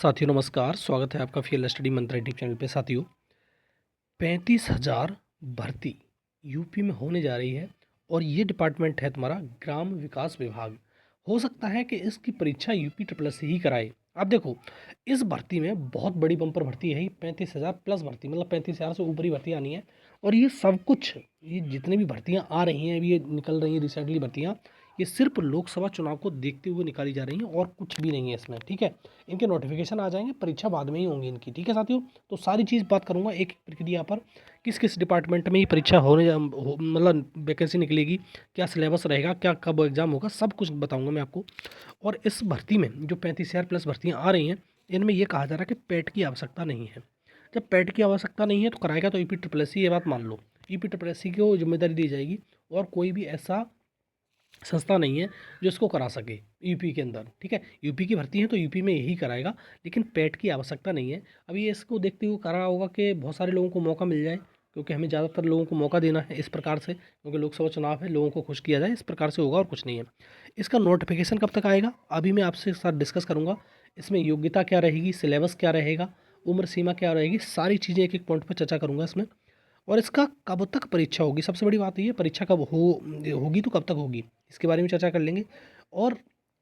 साथियों नमस्कार, स्वागत है आपका फील्ड स्टडी मंत्र यूट्यूब चैनल पे। साथियों 35,000 भर्ती यूपी में होने जा रही है और ये डिपार्टमेंट है तुम्हारा ग्राम विकास विभाग। हो सकता है कि इसकी परीक्षा यूपी ट्रिपल एस ही कराए। अब देखो, इस भर्ती में बहुत बड़ी बम्पर भर्ती है, 35,000 प्लस भर्ती, मतलब 35,000 से ऊपर ही भर्ती आनी है। और ये सब कुछ, ये जितनी भी भर्तियाँ आ रही हैं, अभी ये निकल रही हैं रिसेंटली भर्तियाँ, ये सिर्फ लोकसभा चुनाव को देखते हुए निकाली जा रही हैं और कुछ भी नहीं है इसमें। ठीक है, इनके नोटिफिकेशन आ जाएंगे, परीक्षा बाद में ही होंगी इनकी। ठीक है साथियों, तो सारी चीज़ बात करूंगा एक प्रक्रिया पर, किस किस डिपार्टमेंट में ये परीक्षा मतलब वैकेंसी निकलेगी, क्या सिलेबस रहेगा, क्या कब एग्जाम होगा, सब कुछ बताऊंगा मैं आपको। और इस भर्ती में जो 35,000 प्लस भर्तियाँ आ रही हैं, इनमें यह कहा जा रहा है कि पेट की आवश्यकता नहीं है। जब पेट की आवश्यकता नहीं है तो कराएगा तो ईपी ट्रिपल एस, ये बात मान लो। ईपी ट्रिपल एस को जिम्मेदारी दी जाएगी और कोई भी ऐसा संस्था नहीं है जो इसको करा सके यूपी के अंदर। ठीक है, यूपी की भर्ती है तो यूपी में यही कराएगा, लेकिन पेट की आवश्यकता नहीं है। अभी ये इसको देखते हुए करा होगा कि बहुत सारे लोगों को मौका मिल जाए, क्योंकि हमें ज़्यादातर लोगों को मौका देना है इस प्रकार से, क्योंकि लोकसभा चुनाव है, लोगों को खुश किया जाए, इस प्रकार से होगा और कुछ नहीं है। इसका नोटिफिकेशन कब तक आएगा अभी मैं आपसे साथ डिस्कस करूँगा। इसमें योग्यता क्या रहेगी, सिलेबस क्या रहेगा, उम्र सीमा क्या रहेगी, सारी चीज़ें एक एक पॉइंट पर चर्चा करूँगा इसमें। और इसका कब तक परीक्षा होगी, सबसे बड़ी बात ये, परीक्षा कब होगी तो कब तक होगी, इसके बारे में चर्चा कर लेंगे। और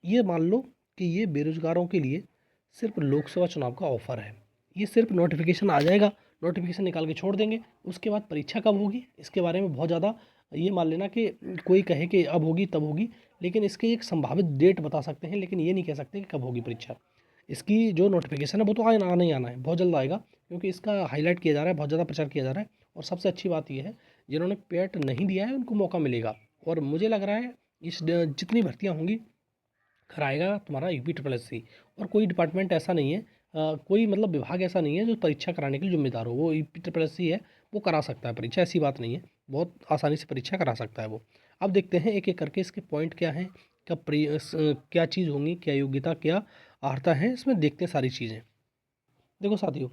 ये मान लो कि ये बेरोजगारों के लिए सिर्फ लोकसभा चुनाव का ऑफर है। ये सिर्फ नोटिफिकेशन आ जाएगा, नोटिफिकेशन निकाल के छोड़ देंगे, उसके बाद परीक्षा कब होगी इसके बारे में बहुत ज़्यादा ये मान लेना कि कोई कहे कि अब होगी तब होगी, लेकिन इसकी एक संभावित डेट बता सकते हैं, लेकिन ये नहीं कह सकते कि कब होगी परीक्षा। इसकी जो नोटिफिकेशन है वो तो आना ही आना है, बहुत जल्द आएगा, क्योंकि इसका हाईलाइट किया जा रहा है, बहुत ज़्यादा प्रचार किया जा रहा है। और सबसे अच्छी बात यह है, जिन्होंने पेट नहीं दिया है उनको मौका मिलेगा। और मुझे लग रहा है इस जितनी भर्तियाँ होंगी कराएगा तुम्हारा यूपी ट्रिपल एस सी। और कोई डिपार्टमेंट ऐसा नहीं है, कोई मतलब विभाग ऐसा नहीं है जो परीक्षा कराने के लिए जिम्मेदार हो, वो यूपी ट्रिपल एस सी है, वो करा सकता है परीक्षा, ऐसी बात नहीं है, बहुत आसानी से परीक्षा करा सकता है वो। अब देखते हैं एक एक करके इसके पॉइंट क्या हैं, क्या चीज़ होंगी, क्या योग्यता, क्या अर्हता है, इसमें देखते हैं सारी चीज़ें। देखो साथियों,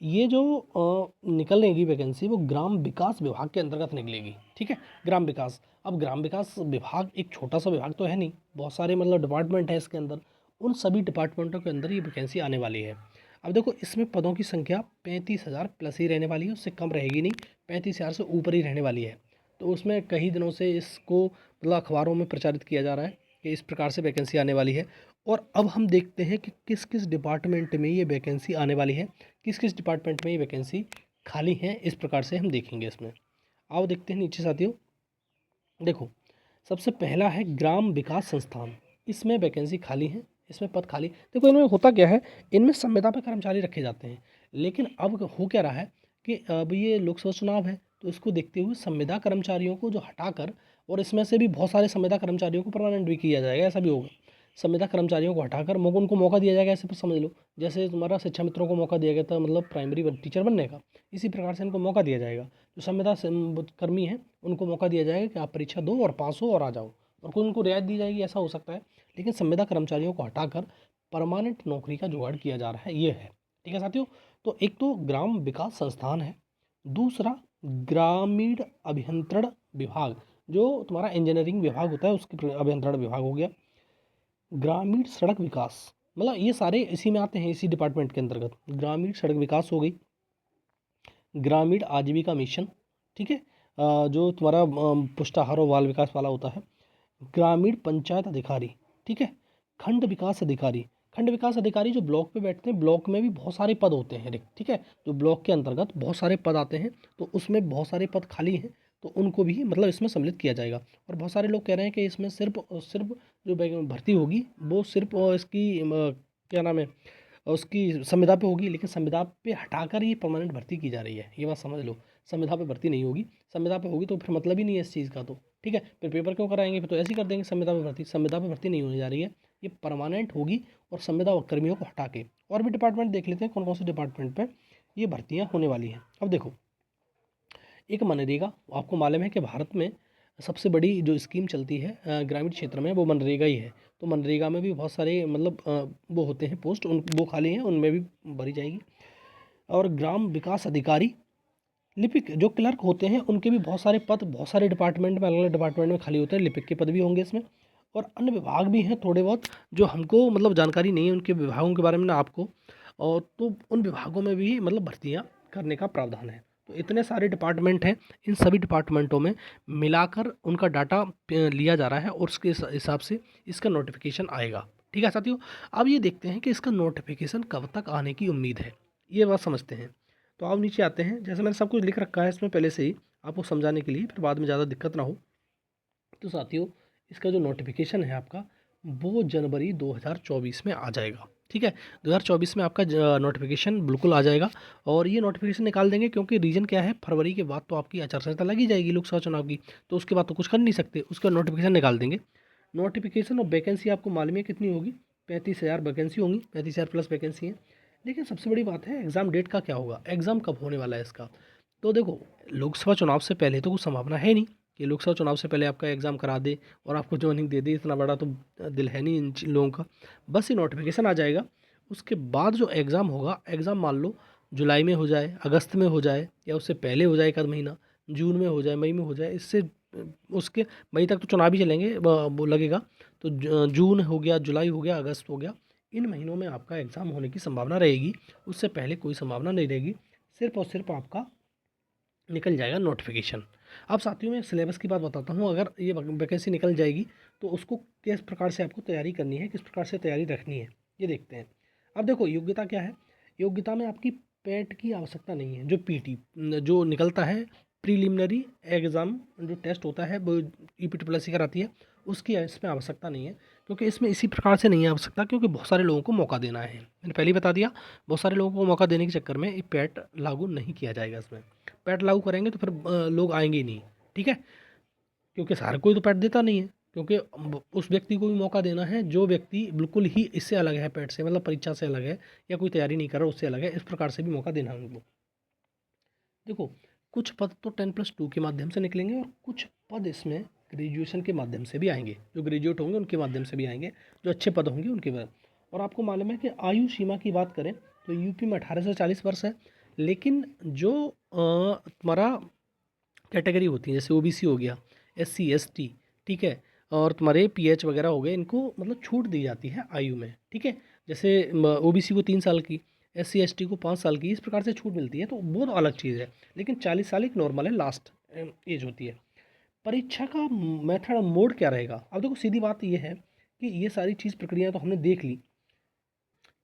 ये जो निकलेगी वैकेंसी वो ग्राम विकास विभाग के अंतर्गत निकलेगी। ठीक है, ग्राम विकास। अब ग्राम विकास विभाग एक छोटा सा विभाग तो है नहीं, बहुत सारे मतलब डिपार्टमेंट है इसके अंदर, उन सभी डिपार्टमेंटों के अंदर ये वैकेंसी आने वाली है। अब देखो, इसमें पदों की संख्या 35,000 प्लस ही रहने वाली है, उससे कम रहेगी नहीं, 35,000 से ऊपर ही रहने वाली है। तो उसमें कई दिनों से इसको मतलब अखबारों में प्रचारित किया जा रहा है कि इस प्रकार से वैकेंसी आने वाली है। और अब हम देखते हैं कि किस किस डिपार्टमेंट में ये वैकेंसी आने वाली है, किस किस डिपार्टमेंट में ये वैकेंसी खाली है, इस प्रकार से हम देखेंगे इसमें। आओ देखते हैं नीचे साथियों। देखो, सबसे पहला है ग्राम विकास संस्थान, इसमें वैकेंसी खाली है, इसमें पद खाली। देखो, इनमें होता क्या है, इनमें संविदा पे कर्मचारी रखे जाते हैं, लेकिन अब हो क्या रहा है कि अब ये लोकसभा चुनाव है, तो इसको देखते हुए संविदा कर्मचारियों को जो हटाकर, और इसमें से भी बहुत सारे संविदा कर्मचारियों को परमानेंट भी किया जाएगा, ऐसा भी होगा। संविदा कर्मचारियों को हटाकर उनको मौका दिया जाएगा, ऐसे समझ लो जैसे तुम्हारा शिक्षा मित्रों को मौका दिया गया था, मतलब प्राइमरी टीचर बनने का, इसी प्रकार से इनको मौका दिया जाएगा। जो संविदा कर्मी हैं उनको मौका दिया जाएगा कि आप परीक्षा दो और पास हो और आ जाओ, और कोई उनको रियायत दी जाएगी, ऐसा हो सकता है। लेकिन संविदा कर्मचारियों को हटाकर परमानेंट नौकरी का जुगाड़ किया जा रहा है, ये है। ठीक है साथियों, तो एक तो ग्राम विकास संस्थान है, दूसरा ग्रामीण अभियंत्रण विभाग, जो तुम्हारा इंजीनियरिंग विभाग होता है उसके अभियंत्रण विभाग हो गया, ग्रामीण सड़क विकास, मतलब ये सारे इसी में आते हैं, इसी डिपार्टमेंट के अंतर्गत। ग्रामीण सड़क विकास हो गई, ग्रामीण आजीविका मिशन, ठीक है, जो तुम्हारा पुष्टाहार और बाल विकास वाला होता है, ग्रामीण पंचायत अधिकारी, ठीक है, खंड विकास अधिकारी। खंड विकास अधिकारी जो ब्लॉक पे बैठते हैं, ब्लॉक में भी बहुत सारे पद होते हैं रिक्त, ठीक है, जो ब्लॉक के अंतर्गत बहुत सारे पद आते हैं, तो उसमें बहुत सारे पद खाली हैं, तो उनको भी मतलब इसमें सम्मिलित किया जाएगा। और बहुत सारे लोग कह रहे हैं कि इसमें सिर्फ सिर्फ जो भर्ती होगी वो सिर्फ इसकी क्या नाम है, उसकी संविदा पे होगी, लेकिन संविदा पे हटाकर ये परमानेंट भर्ती की जा रही है, ये बात समझ लो। संविदा पे भर्ती नहीं होगी, संविदा पे होगी तो फिर मतलब ही नहीं है इस चीज़ का, तो ठीक है, फिर पेपर क्यों कराएंगे, फिर तो ऐसे ही कर देंगे। संविदा पे भर्ती नहीं होने जा रही है, ये परमानेंट होगी, और संविदा कर्मियों को हटा के। और भी डिपार्टमेंट देख लेते हैं कौन कौन से डिपार्टमेंट पे ये भर्तियाँ होने वाली हैं। अब देखो, एक मनरेगा, आपको मालूम है कि भारत में सबसे बड़ी जो स्कीम चलती है ग्रामीण क्षेत्र में, वो मनरेगा ही है। तो मनरेगा में भी बहुत सारे मतलब वो होते हैं पोस्ट, उन वो खाली हैं, उनमें भी भरी जाएगी। और ग्राम विकास अधिकारी, लिपिक जो क्लर्क होते हैं, उनके भी बहुत सारे पद, बहुत सारे डिपार्टमेंट में, अलग अलग डिपार्टमेंट में खाली होते हैं, लिपिक के पद भी होंगे इसमें। और अन्य विभाग भी हैं थोड़े बहुत, जो हमको मतलब जानकारी नहीं है उनके विभागों के बारे में ना आपको। और तो उन विभागों में भी मतलब भर्तियाँ करने का प्रावधान है। तो इतने सारे डिपार्टमेंट हैं, इन सभी डिपार्टमेंटों में मिलाकर उनका डाटा लिया जा रहा है और उसके हिसाब से इसका नोटिफिकेशन आएगा। ठीक है साथियों, अब ये देखते हैं कि इसका नोटिफिकेशन कब तक आने की उम्मीद है, ये बात समझते हैं। तो आप नीचे आते हैं, जैसे मैंने सब कुछ लिख रखा है इसमें पहले से ही आपको समझाने के लिए, फिर बाद में ज़्यादा दिक्कत ना हो। तो साथियों, इसका जो नोटिफिकेशन है आपका, वो जनवरी 2024 में आ जाएगा। ठीक है, 2024 में आपका नोटिफिकेशन बिल्कुल आ जाएगा। और ये नोटिफिकेशन निकाल देंगे क्योंकि रीज़न क्या है, फरवरी के बाद तो आपकी आचार संहिता लगी जाएगी लोकसभा चुनाव की, तो उसके बाद तो कुछ कर नहीं सकते, उसका नोटिफिकेशन निकाल देंगे। नोटिफिकेशन और वैकेंसी आपको मालूम है कितनी होगी, 35,000 वैकेंसी होंगी, 35,000 प्लस वैकेंसी है। लेकिन सबसे बड़ी बात है एग्ज़ाम डेट का क्या होगा, एग्ज़ाम कब होने वाला है इसका। तो देखो, लोकसभा चुनाव से पहले तो कुछ संभावना है नहीं कि लोकसभा चुनाव से पहले आपका एग्ज़ाम करा दे और आपको जॉइनिंग दे दे, इतना बड़ा तो दिल है नहीं इन लोगों का। बस ये नोटिफिकेशन आ जाएगा, उसके बाद जो एग्ज़ाम होगा, एग्ज़ाम मान लो जुलाई में हो जाए, अगस्त में हो जाए, या उससे पहले हो जाए एक आध महीना, जून में हो जाए, मई में हो जाए, इससे उसके मई तक तो चुनाव ही चलेंगे, वो लगेगा। तो जून हो गया, जुलाई हो गया, अगस्त हो गया, इन महीनों में आपका एग्ज़ाम होने की संभावना रहेगी। उससे पहले कोई संभावना नहीं रहेगी, सिर्फ और सिर्फ आपका निकल जाएगा नोटिफिकेशन। अब साथियों में सिलेबस की बात बताता हूँ, अगर ये वैकेंसी निकल जाएगी तो उसको किस प्रकार से आपको तैयारी करनी है, किस प्रकार से तैयारी रखनी है, ये देखते हैं। अब देखो, योग्यता क्या है, योग्यता में आपकी पेट की आवश्यकता नहीं है। जो पीटी जो निकलता है, प्रीलिमिनरी एग्ज़ाम जो टेस्ट होता है, वो ईपीट्रिपलएससी कराती है, उसकी इसमें आवश्यकता नहीं है। क्योंकि इसमें इसी प्रकार से नहीं है आवश्यकता, क्योंकि बहुत सारे लोगों को मौका देना है, मैंने पहले ही बता दिया। बहुत सारे लोगों को मौका देने के चक्कर में ये पैट लागू नहीं किया जाएगा इसमें। पैट लागू करेंगे तो फिर लोग आएंगे ही नहीं। ठीक है, क्योंकि हर कोई तो पैट देता नहीं है, क्योंकि उस व्यक्ति को भी मौका देना है जो व्यक्ति बिल्कुल ही इससे अलग है, पैट से मतलब परीक्षा से अलग है, या कोई तैयारी नहीं कर रहा उससे अलग है, इस प्रकार से भी मौका देना है उनको। देखो, कुछ पद तो 10+2 के माध्यम से निकलेंगे और कुछ पद इसमें ग्रेजुएशन के माध्यम से भी आएंगे, जो ग्रेजुएट होंगे उनके माध्यम से भी आएंगे, जो अच्छे पद होंगे उनके बाद। और आपको मालूम है कि आयु सीमा की बात करें तो यूपी में 18 से 40 वर्ष है। लेकिन जो तुम्हारा कैटेगरी होती है, जैसे ओबीसी हो गया, एससी एसटी, ठीक है, और तुम्हारे पीएच वगैरह हो गए, इनको मतलब छूट दी जाती है आयु में। ठीक है, जैसे ओबीसी को 3 साल की, एससी एसटी को 5 साल की, इस प्रकार से छूट मिलती है, तो वो तो अलग चीज़ है। लेकिन 40 साल एक नॉर्मल है, लास्ट एज होती है। परीक्षा का मेथड मोड क्या रहेगा, अब देखो सीधी बात ये है कि ये सारी चीज़ प्रक्रिया तो हमने देख ली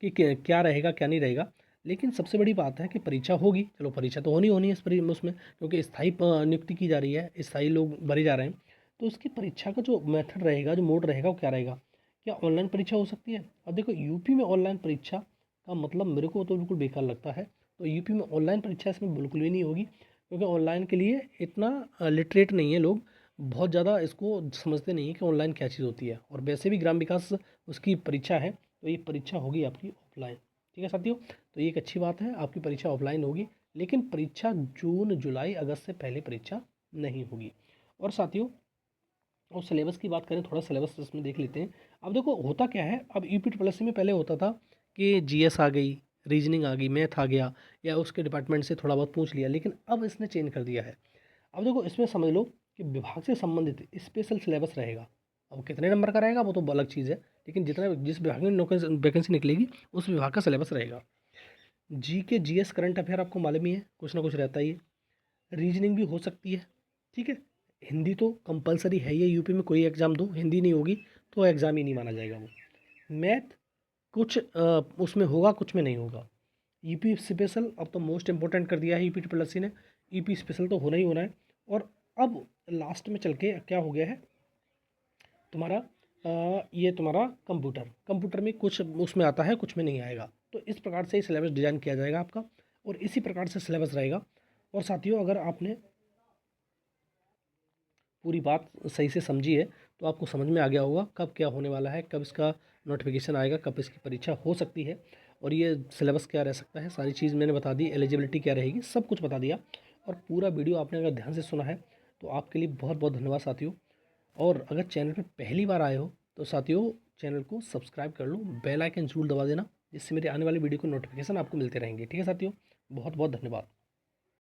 कि क्या रहेगा क्या नहीं रहेगा। लेकिन सबसे बड़ी बात है कि परीक्षा होगी, चलो परीक्षा तो होनी होनी है उसमें, क्योंकि स्थायी नियुक्ति की जा रही है, स्थायी लोग भरे जा रहे हैं। तो उसकी परीक्षा का जो मेथड रहेगा, जो मोड रहेगा, वो क्या रहेगा। क्या ऑनलाइन परीक्षा हो सकती है। अब देखो, यूपी में ऑनलाइन परीक्षा का मतलब मेरे को तो बिल्कुल बेकार लगता है। तो यूपी में ऑनलाइन परीक्षा इसमें बिल्कुल भी नहीं होगी, क्योंकि ऑनलाइन के लिए इतना लिटरेट नहीं है लोग, बहुत ज़्यादा इसको समझते नहीं है कि ऑनलाइन क्या चीज़ होती है। और वैसे भी ग्राम विकास उसकी परीक्षा है, तो ये परीक्षा होगी आपकी ऑफलाइन। ठीक है साथियों, तो ये एक अच्छी बात है, आपकी परीक्षा ऑफलाइन होगी। लेकिन परीक्षा जून जुलाई अगस्त से पहले परीक्षा नहीं होगी। और साथियों, और सिलेबस की बात करें, थोड़ा सिलेबस इसमें देख लेते हैं। अब देखो होता क्या है, अब यूपी ट्रिपल एस में पहले होता था कि जीएस आ गई, रीजनिंग आ गई, मैथ आ गया, या उसके डिपार्टमेंट से थोड़ा बहुत पूछ लिया। लेकिन अब इसने चेंज कर दिया है। अब देखो, इसमें समझ लो कि विभाग से संबंधित स्पेशल सिलेबस रहेगा। अब कितने नंबर का रहेगा वो तो अलग चीज़ है, लेकिन जितना जिस विभाग में वैकेंसी निकलेगी उस विभाग का सिलेबस रहेगा। जी के जीएस करंट अफेयर आपको मालूम ही है, कुछ ना कुछ रहता ही है। रीजनिंग भी हो सकती है। ठीक है, हिंदी तो कंपलसरी है, ये यूपी में कोई एग्ज़ाम दो हिंदी नहीं होगी तो एग्ज़ाम ही नहीं माना जाएगा वो। मैथ कुछ उसमें होगा, कुछ में नहीं होगा। ईपी स्पेशल अब तो मोस्ट इंपॉर्टेंट कर दिया है ईपी ट्रिपल एस ने, ईपी स्पेशल तो होना ही होना है। और अब लास्ट में चल के क्या हो गया है तुम्हारा, ये तुम्हारा कंप्यूटर, कंप्यूटर में कुछ उसमें आता है, कुछ में नहीं आएगा। तो इस प्रकार से सिलेबस डिज़ाइन किया जाएगा आपका, और इसी प्रकार से सिलेबस रहेगा। और साथियों, अगर आपने पूरी बात सही से समझी है तो आपको समझ में आ गया होगा कब क्या होने वाला है, कब इसका नोटिफिकेशन आएगा, कब इसकी परीक्षा हो सकती है, और ये सिलेबस क्या रह सकता है। सारी चीज़ मैंने बता दी, एलिजिबिलिटी क्या रहेगी, सब कुछ बता दिया। और पूरा वीडियो आपने अगर ध्यान से सुना है तो आपके लिए बहुत बहुत धन्यवाद साथियों। और अगर चैनल पर पहली बार आए हो तो साथियों, चैनल को सब्सक्राइब कर लो, बेल आइकन जरूर दबा देना, जिससे मेरे आने वाली वीडियो को नोटिफिकेशन आपको मिलते रहेंगे। ठीक है साथियों, बहुत बहुत धन्यवाद।